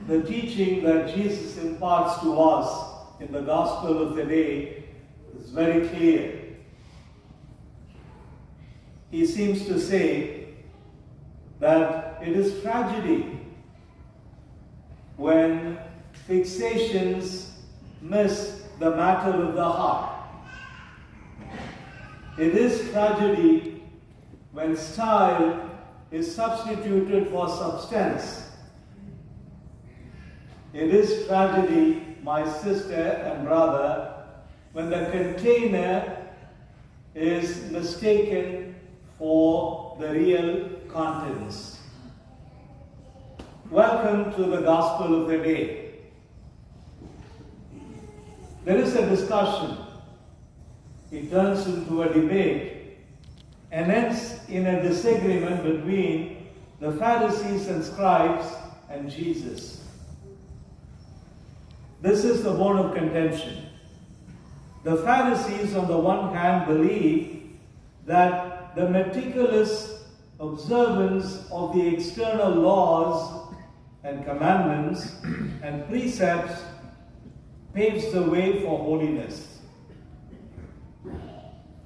the teaching that Jesus imparts to us in the Gospel of the day is very clear. He seems to say that it is tragedy when fixations miss the matter of the heart. It is tragedy when style is substituted for substance. It is tragedy, my sister and brother, when the container is mistaken for the real contents. Welcome to the Gospel of the day. There is a discussion. It turns into a debate and ends in a disagreement between the Pharisees and scribes and Jesus. This is the bone of contention. The Pharisees, on the one hand, believe that the meticulous observance of the external laws and commandments and precepts paves the way for holiness.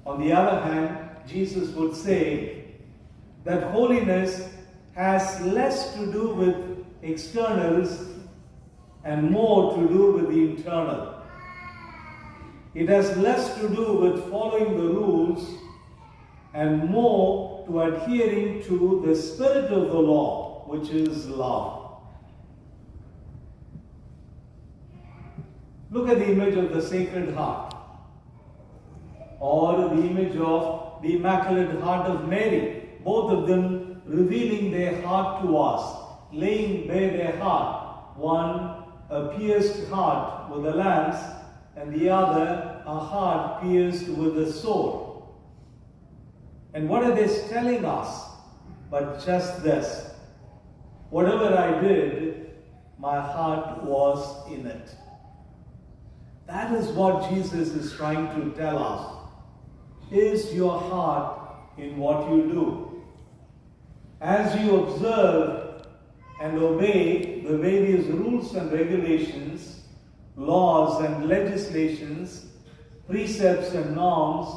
On the other hand, Jesus would say that holiness has less to do with externals and more to do with the internal. It has less to do with following the rules and more to adhering to the spirit of the law, which is love. Look at the image of the Sacred Heart, or the image of the Immaculate Heart of Mary, both of them revealing their heart to us, laying bare their heart, one a pierced heart with a lance, and the other a heart pierced with a sword. And what are they telling us? But just this: whatever I did, my heart was in it. That is what Jesus is trying to tell us. Is your heart in what you do? As you observe and obey the various rules and regulations, laws and legislations, precepts and norms,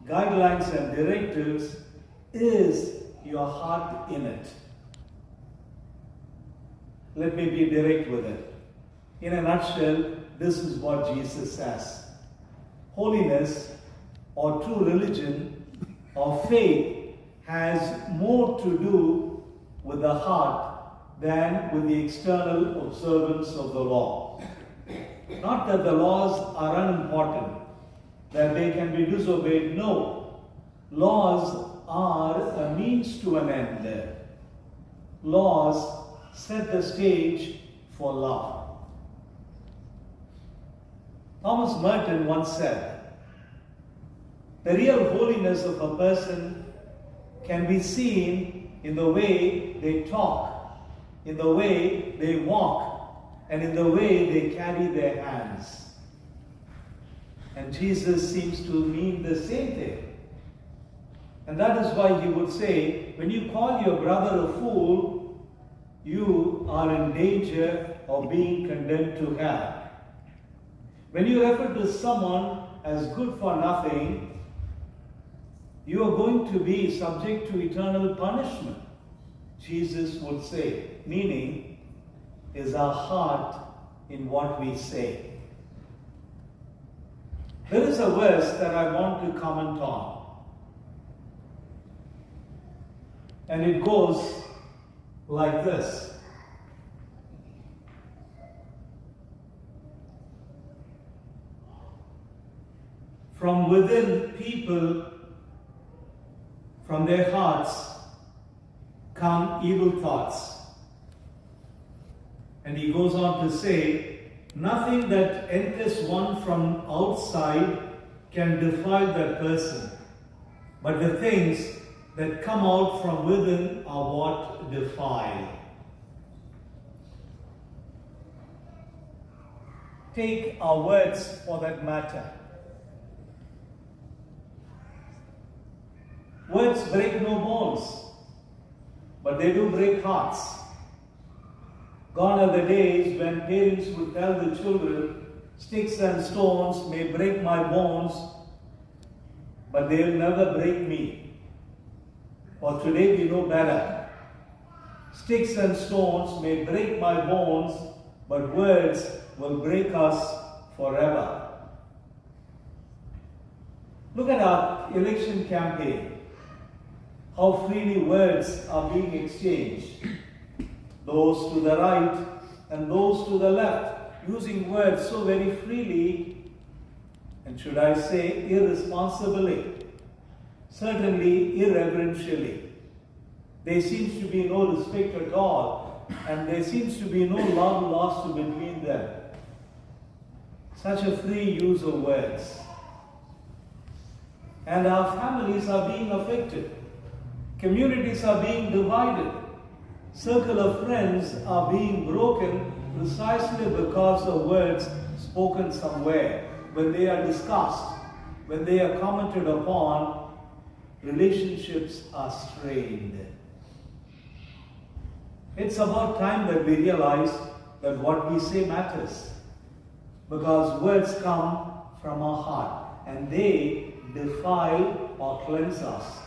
guidelines and directives, is your heart in it? Let me be direct with it. In a nutshell, this is what Jesus says. Holiness, or true religion, or faith, has more to do with the heart than with the external observance of the law. Not that the laws are unimportant, that they can be disobeyed. No. Laws are a means to an end there. Laws set the stage for love. Thomas Merton once said, the real holiness of a person can be seen in the way they talk, in the way they walk, and in the way they carry their hands. And Jesus seems to mean the same thing. And that is why he would say, when you call your brother a fool, you are in danger of being condemned to hell. When you refer to someone as good for nothing, you are going to be subject to eternal punishment, Jesus would say. Meaning, is our heart in what we say? There is a verse that I want to comment on. And it goes like this. From within people, from their hearts, come evil thoughts. And he goes on to say, nothing that enters one from outside can defile that person, but the things that come out from within are what defile. Take our words for that matter. Words break no bones, but they do break hearts. Gone are the days when parents would tell the children, sticks and stones may break my bones, but they will never break me. For today we know better. Sticks and stones may break my bones, but words will break us forever. Look at our election campaign. How freely words are being exchanged. Those to the right and those to the left, using words so very freely, and should I say irresponsibly, certainly irreverentially. There seems to be no respect at all, and there seems to be no love lost between them. Such a free use of words. And our families are being affected. Communities are being divided. Circle of friends are being broken precisely because of words spoken somewhere. When they are discussed, when they are commented upon, relationships are strained. It's about time that we realize that what we say matters, because words come from our heart and they defile or cleanse us.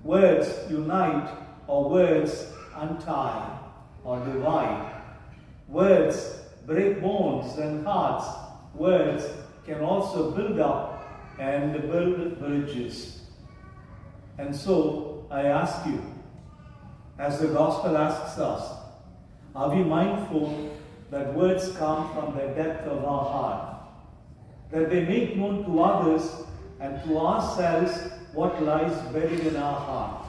Words unite or words untie or divide. Words break bones and hearts. Words can also build up and build bridges. And so I ask you, as the gospel asks us, are we mindful that words come from the depth of our heart, that they make known to others and to ourselves what lies buried in our heart?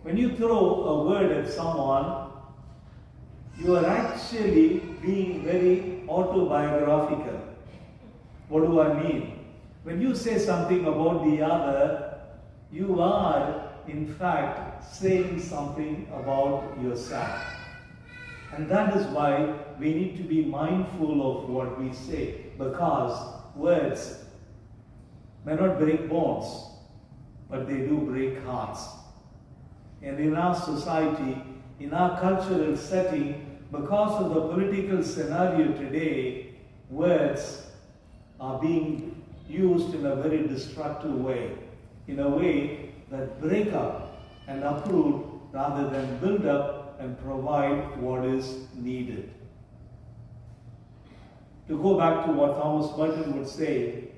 When you throw a word at someone, you are actually being very autobiographical. What do I mean? When you say something about the other, you are in fact saying something about yourself. And that is why we need to be mindful of what we say, because words may not break bones, but they do break hearts. And in our society, in our cultural setting, because of the political scenario today, words are being used in a very destructive way, in a way that break up and uproot rather than build up and provide what is needed. To go back to what Thomas Merton would say,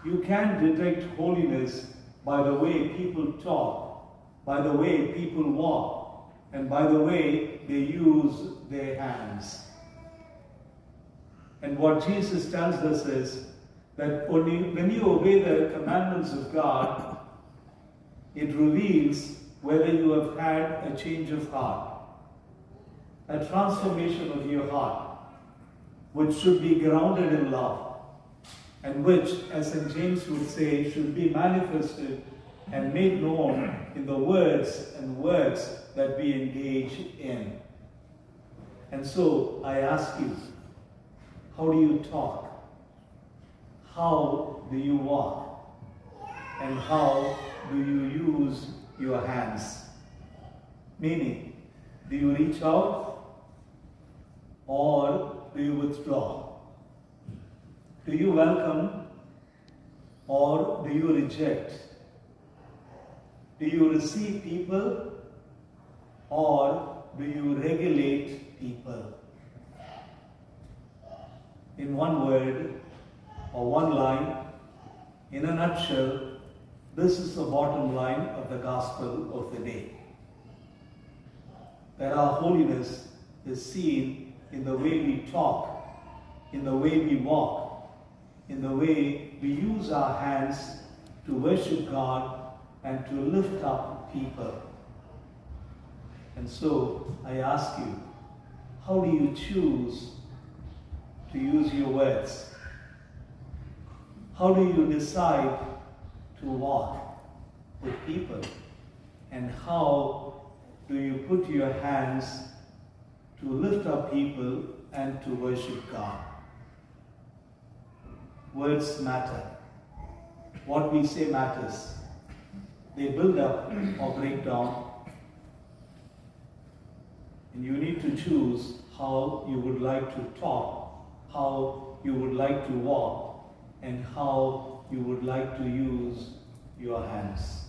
you can detect holiness by the way people talk, by the way people walk, and by the way they use their hands. And what Jesus tells us is that when you obey the commandments of God, it reveals whether you have had a change of heart, a transformation of your heart, which should be grounded in love, and which, as St. James would say, should be manifested and made known in the words and works that we engage in. And so I ask you, how do you talk? How do you walk? And how do you use your hands? Meaning, do you reach out or do you withdraw? Do you welcome or do you reject? Do you receive people or do you regulate people? In one word or one line, in a nutshell, this is the bottom line of the gospel of the day. That our holiness is seen in the way we talk, in the way we walk, in the way we use our hands to worship God and to lift up people. And so I ask you, how do you choose to use your words? How do you decide to walk with people? And how do you put your hands to lift up people and to worship God? Words matter. What we say matters. They build up or break down. And you need to choose how you would like to talk, how you would like to walk, and how you would like to use your hands.